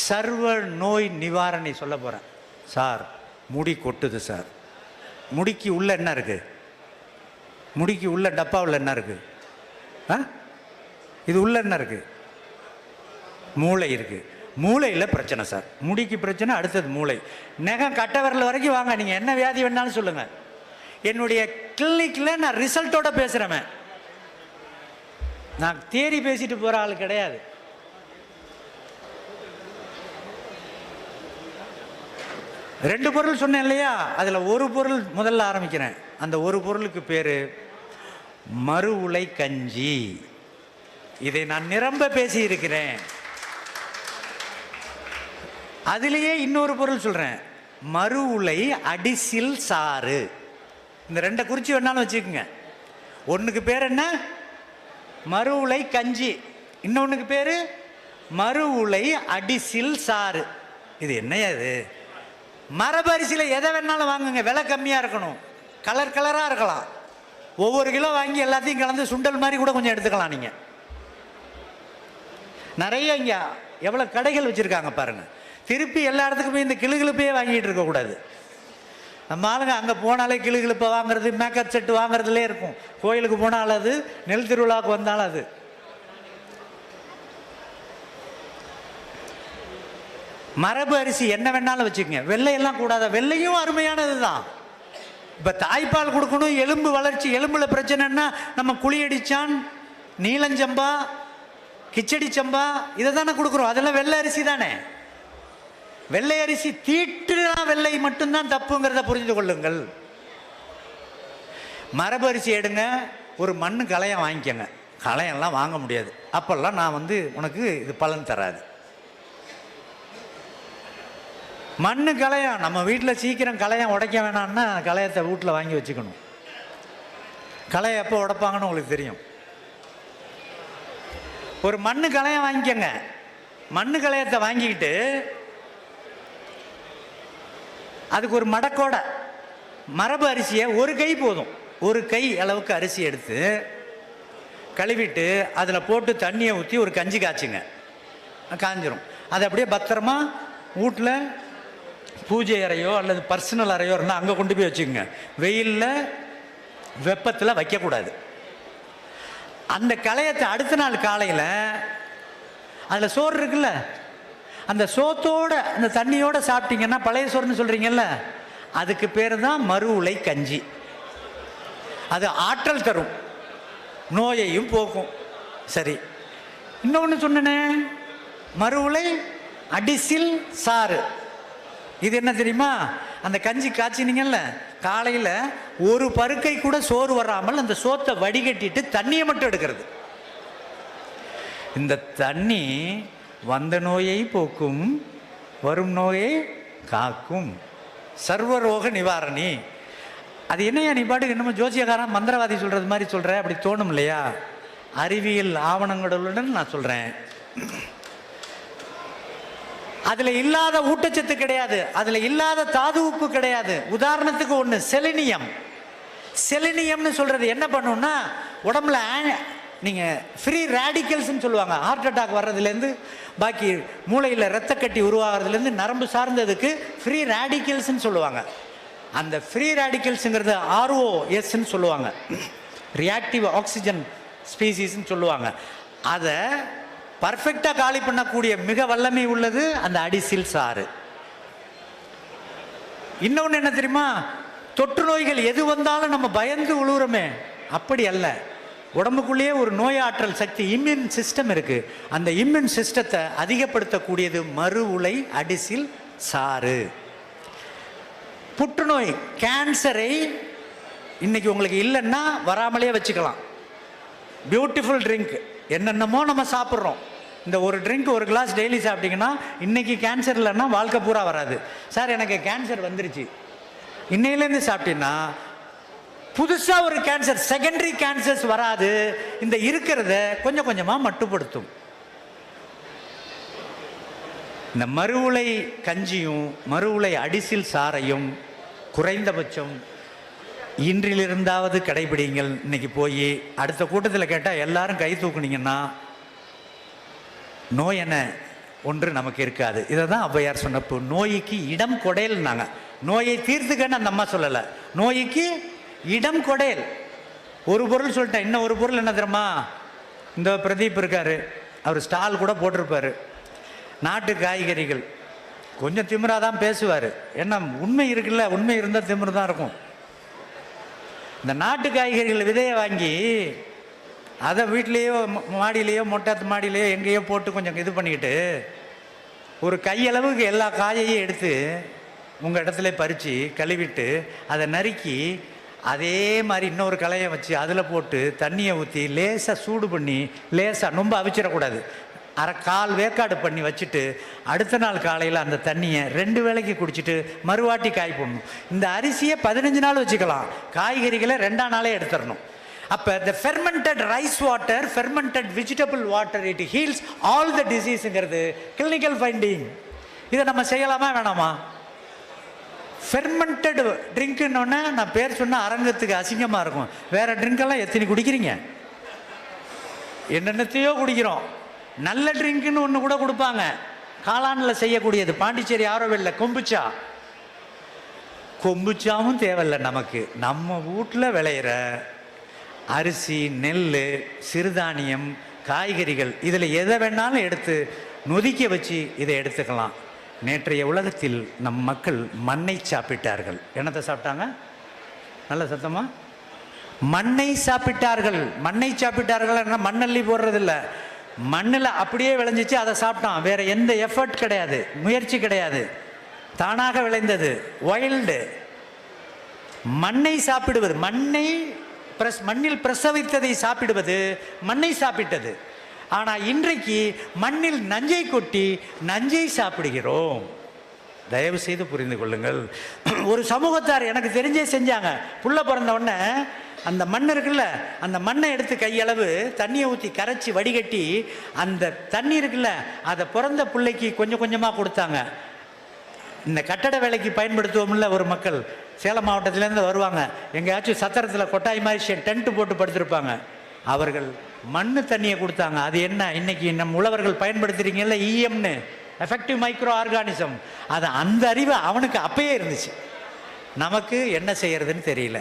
சர்வ நோய் நிவாரணி சொல்ல போகிறேன். சார் முடி கொட்டுது சார். முடிக்கு உள்ள என்ன இருக்குது? முடிக்கு உள்ள டப்பாவில் என்ன இருக்குது? இது உள்ள என்ன இருக்குது? மூளை இருக்குது. மூளையில் பிரச்சனை சார். முடிக்கு பிரச்சனை, அடுத்தது மூளை. நகம் கட்ட விரல் வரைக்கும் வாங்க, நீங்கள் என்ன வியாதி வேணாலும் சொல்லுங்கள். என்னுடைய கிளினிக்கில் நான் ரிசல்ட்டோட பேசுகிறேன். நான் தேறி பேசிட்டு போகிற ஆள் கிடையாது. ரெண்டு பொருள் சொன்னேன் இல்லையா? அதில் ஒரு பொருள் முதல்ல ஆரம்பிக்கிறேன். அந்த ஒரு பொருளுக்கு பேர் மறு உலை கஞ்சி. இதை நான் நிரம்ப பேசி இருக்கிறேன். அதிலேயே இன்னொரு பொருள் சொல்கிறேன், மறு உலை அடிசில் சாறு. இந்த ரெண்டை குறிச்சி வேணாலும் வச்சுக்கோங்க. ஒன்றுக்கு பேர் என்ன? மறு உலை கஞ்சி. இன்னொன்றுக்கு பேர் மறு உலை அடிசில் சாறு. இது என்னையா இது? மரபரிசியில் எதை வேணாலும் வாங்குங்க, விலை கம்மியாக இருக்கணும், கலர் கலராக இருக்கலாம். ஒவ்வொரு கிலோ வாங்கி எல்லாத்தையும் கலந்து சுண்டல் மாதிரி கூட கொஞ்சம் எடுத்துக்கலாம். நீங்கள் நிறைய இங்கே எவ்வளோ கடைகள் வச்சுருக்காங்க பாருங்கள். திருப்பி எல்லா இடத்துக்குமே இந்த கிளுகிழப்பையே வாங்கிட்டு இருக்கக்கூடாது. நம்ம ஆளுங்க அங்கே போனாலே கிளுகிழப்பை வாங்குறது, மேக்கப் செட்டு வாங்குறதுலே இருக்கும். கோயிலுக்கு போனாலும் அது, நெல் திருவிழாவுக்கு வந்தாலும் அது. மரபு அரிசி என்ன வேணாலும் வச்சுக்கோங்க. வெள்ளையெல்லாம் கூடாத. வெள்ளையும் அருமையானது தான். இப்போ தாய்ப்பால் கொடுக்கணும், எலும்பு வளர்ச்சி, எலும்பில் பிரச்சனைன்னா நம்ம குழியடிச்சான், நீலஞ்சம்பா, கிச்சடி சம்பா இதை தானே கொடுக்குறோம். அதெல்லாம் வெள்ளை அரிசி தானே. வெள்ளை அரிசி தீட்டுனா வெள்ளை மட்டும்தான் தப்புங்கிறத புரிந்து கொள்ளுங்கள். மரபு அரிசி எடுங்க, ஒரு மண்ணு களையம் வாங்கிக்கோங்க. களையெல்லாம் வாங்க முடியாது. அப்போல்லாம் நான் உனக்கு இது பலன் தராது. மண்ணு களையம் நம்ம வீட்டில் சீக்கிரம் களையம் உடைக்க வேணாம்னா களையத்தை வீட்டில் வாங்கி வச்சுக்கணும். களையம் எப்போ உடைப்பாங்கன்னு உங்களுக்கு தெரியும். ஒரு மண்ணு களையம் வாங்கிக்கோங்க. மண்ணு களையத்தை வாங்கிக்கிட்டு அதுக்கு ஒரு மடக்கோட மரபு அரிசியை ஒரு கை போதும், ஒரு கை அளவுக்கு அரிசி எடுத்து கழுவிட்டு அதில் போட்டு தண்ணியை ஊற்றி ஒரு கஞ்சி காய்ச்சுங்க. காஞ்சிரும். அதை அப்படியே பத்திரமா வீட்டில் பூஜை அறையோ அல்லது பர்சனல் அறையோ இருந்தால் அங்கே கொண்டு போய் வச்சுக்கோங்க. வெயிலில் வெப்பத்தில் வைக்கக்கூடாது. அந்த களையத்தை அடுத்த நாள் காலையில் அதில் சோறு இருக்குல்ல, அந்த சோத்தோட அந்த தண்ணியோடு சாப்பிட்டீங்கன்னா, பழைய சோறுன்னு சொல்கிறீங்கல்ல, அதுக்கு பேர் தான் மறு உலை கஞ்சி. அது ஆற்றல் தரும், நோயையும் போக்கும். சரி, இன்னொன்று சொன்னேனே, மறு உலை அடிசில் சாறு. இது என்ன தெரியுமா? அந்த கஞ்சி காய்ச்சினீங்கல்ல, காலையில் ஒரு பருக்கை கூட சோறு வராமல் அந்த சோத்தை வடிகட்டிட்டு தண்ணியை மட்டும் எடுக்கிறது. இந்த தண்ணி வந்த நோயை போக்கும், வரும் நோயை காக்கும். சர்வரோக நிவாரணி. அது என்னையா நீ பாட்டுக்கு என்னமோ ஜோசியக்காரன் மந்திரவாதி சொல்கிறது மாதிரி சொல்கிற? அப்படி தோணும் இல்லையா? அறிவியல் ஆவணங்களுடன் நான் சொல்கிறேன். அதில் இல்லாத ஊட்டச்சத்து கிடையாது, அதில் இல்லாத தாது உப்பு கிடையாது. உதாரணத்துக்கு ஒன்று, செலினியம். செலினியம்னு சொல்கிறது என்ன பண்ணுன்னா, உடம்புல நீங்கள் ஃப்ரீ ரேடிக்கல்ஸ்ன்னு சொல்லுவாங்க. ஹார்ட் அட்டாக் வர்றதுலேருந்து பாக்கி மூளையில் இரத்த கட்டி உருவாகிறதுலேருந்து நரம்பு சார்ந்ததுக்கு ஃப்ரீ ரேடிக்கல்ஸ்ன்னு சொல்லுவாங்க. அந்த ஃப்ரீ ரேடிக்கல்ஸுங்கிறது ROSன்னு சொல்லுவாங்க, ரியாக்டிவ் ஆக்சிஜன் ஸ்பீசிஸ்ன்னு சொல்லுவாங்க. அதை பர்ஃபெக்டாக காலி பண்ணக்கூடிய மிக வல்லமை உள்ளது அந்த அடிசில் சாறு. இன்னொன்று என்ன தெரியுமா? தொற்று நோய்கள் எது வந்தாலும் நம்ம பயந்து உழுவுறோமே, அப்படி அல்ல. உடம்புக்குள்ளேயே ஒரு நோயாற்றல் சக்தி, இம்யூன் சிஸ்டம் இருக்குது. அந்த இம்யூன் சிஸ்டத்தை அதிகப்படுத்தக்கூடியது மறு உலை அடிசில் சாறு. புற்றுநோய், கேன்சரை இன்னைக்கு உங்களுக்கு இல்லைன்னா வராமலே வச்சுக்கலாம். பியூட்டிஃபுல் ட்ரிங்க் என்னென்னமோ நம்ம சாப்பிட்றோம். இந்த ஒரு ட்ரிங்க், ஒரு கிளாஸ் டெய்லி சாப்பிட்டீங்கன்னா இன்றைக்கி கேன்சர் இல்லைன்னா வாழ்க்கை பூரா வராது. சார் எனக்கு கேன்சர் வந்துருச்சு, இன்னையிலேருந்து சாப்பிட்டீங்கன்னா புதுசாக ஒரு கேன்சர், செகண்டரி கேன்சர்ஸ் வராது. இந்த இருக்கிறத கொஞ்சம் கொஞ்சமாக மட்டுப்படுத்தும். இந்த மறு உலை கஞ்சியும் மறு உலை அடிசில் சாறையும் குறைந்தபட்சம் இன்றிலிருந்தாவது கடைபிடிங்கள். இன்னைக்கு போய் அடுத்த கூட்டத்தில் கேட்டால் எல்லாரும் கை தூக்குனீங்கன்னா நோய் என்ன ஒன்று நமக்கு இருக்காது. இதை தான் ஔவையார் சொன்னப்போ நோய்க்கு இடம் கொடையல்னாங்க. நோயை தீர்த்துக்கன்னு அந்த அம்மா சொல்லலை, நோய்க்கு இடம் கொடையல். ஒரு பொருள் சொல்லிட்டேன். இன்னும் ஒரு பொருள் என்ன தெரியுமா? இந்த பிரதீப் இருக்கார், அவர் ஸ்டால் கூட போட்டிருப்பார். நாட்டு காய்கறிகள் கொஞ்சம் திமிராக தான் பேசுவார். ஏன்னா உண்மை இருக்குல்ல, உண்மை இருந்தால் திமிரு தான் இருக்கும். இந்த நாட்டு காய்கறிகள் விதையை வாங்கி அதை வீட்லேயோ மாடியிலையோ மொட்டை மாடியிலையோ எங்கேயோ போட்டு கொஞ்சம் இது பண்ணிக்கிட்டு ஒரு கையளவுக்கு எல்லா காயையும் எடுத்து உங்கள் இடத்துல பறித்து கழுவிட்டு அதை நறுக்கி அதே மாதிரி இன்னொரு களையை வச்சு அதில் போட்டு தண்ணியை ஊற்றி லேசாக சூடு பண்ணி லேசாக ரொம்ப அவிச்சிடக்கூடாது, அரை கால் வேக்காடு பண்ணி வச்சுட்டு அடுத்த நாள் காலையில் அந்த தண்ணியை 2 வேளைக்கு குடிச்சிட்டு மறுவாட்டி காய் போடணும். இந்த அரிசியை 15 நாள் வச்சுக்கலாம், காய்கறிகளை 2ஆம் நாளே எடுத்துடணும். அப்போ the fermented rice water, fermented vegetable water, it heals all the diseaseங்கிறது கிளினிக்கல் ஃபைண்டிங். இதை நம்ம செய்யலாமா வேணாமா? ஃபெர்மெண்டட் ட்ரிங்க்குன்னொன்னே நான் பேர் சொன்னால் அரங்கத்துக்கு அசிங்கமாக இருக்கும். வேறு ட்ரிங்கெல்லாம் எத்தனை குடிக்கிறீங்க? என்னென்னத்தையோ குடிக்கிறோம். நல்ல ட்ரிங்க்குன்னு ஒன்று கூட கொடுப்பாங்க, காளானில் செய்யக்கூடியது. பாண்டிச்சேரி ஆரோவில் கொம்புச்சா. கொம்புச்சாவும் தேவையில்லை நமக்கு. நம்ம வீட்டில் விளையிற அரிசி, நெல், சிறுதானியம், காய்கறிகள், இதில் எதை வேணாலும் எடுத்து நொதிக்க வச்சு இதை எடுத்துக்கலாம். நேற்றைய உலகத்தில் நம் மக்கள் மண்ணை சாப்பிட்டார்கள். என்னத்தை சாப்பிட்டாங்க? நல்ல சத்தமா, மண்ணை சாப்பிட்டார்கள். மண்ணை சாப்பிட்டார்கள். மண்ணள்ளி போடுறதில்ல, மண்ணில் அப்படியே விளைஞ்சிச்சு அதை சாப்பிட்டான். வேற எந்த எஃபர்ட் கிடையாது, முயற்சி கிடையாது, தானாக விளைந்தது, வைல்டு. மண்ணை சாப்பிடுவது, மண்ணில் பிரசவித்ததை சாப்பிடுவது மண்ணை சாப்பிட்டது. ஆனால் இன்றைக்கு மண்ணில் நஞ்சை கொட்டி நஞ்சை சாப்பிடுகிறோம். தயவு செய்து புரிந்து கொள்ளுங்கள். ஒரு சமூகத்தார் எனக்கு தெரிஞ்சே செஞ்சாங்க. புள்ள பிறந்த உடனே அந்த மண் இருக்குல்ல, அந்த மண்ணை எடுத்து கையளவு தண்ணியை ஊற்றி கரைச்சி வடிகட்டி அந்த தண்ணி இருக்குல்ல, அதை பிறந்த பிள்ளைக்கு கொஞ்சம் கொஞ்சமாக கொடுத்தாங்க. இந்த கட்டட வேலைக்கு பயன்படுத்துவோம்ல ஒரு மக்கள், சேலம் மாவட்டத்திலேருந்து வருவாங்க, எங்கேயாச்சும் சத்திரத்தில் கொட்டாய் மாதிரி டென்ட்டு போட்டு படுத்திருப்பாங்க. அவர்கள் மண் தண்ணியை கொடுத்தாங்க. அது என்ன இன்னைக்கு நம் உழவர்கள் பயன்படுத்துறீங்கல்ல, இஎம்னு, எஃபெக்டிவ் மைக்ரோ ஆர்கானிசம், அது அந்த அறிவு அவனுக்கு அப்பயே இருந்துச்சு. நமக்கு என்ன செய்யறதுன்னு தெரியல.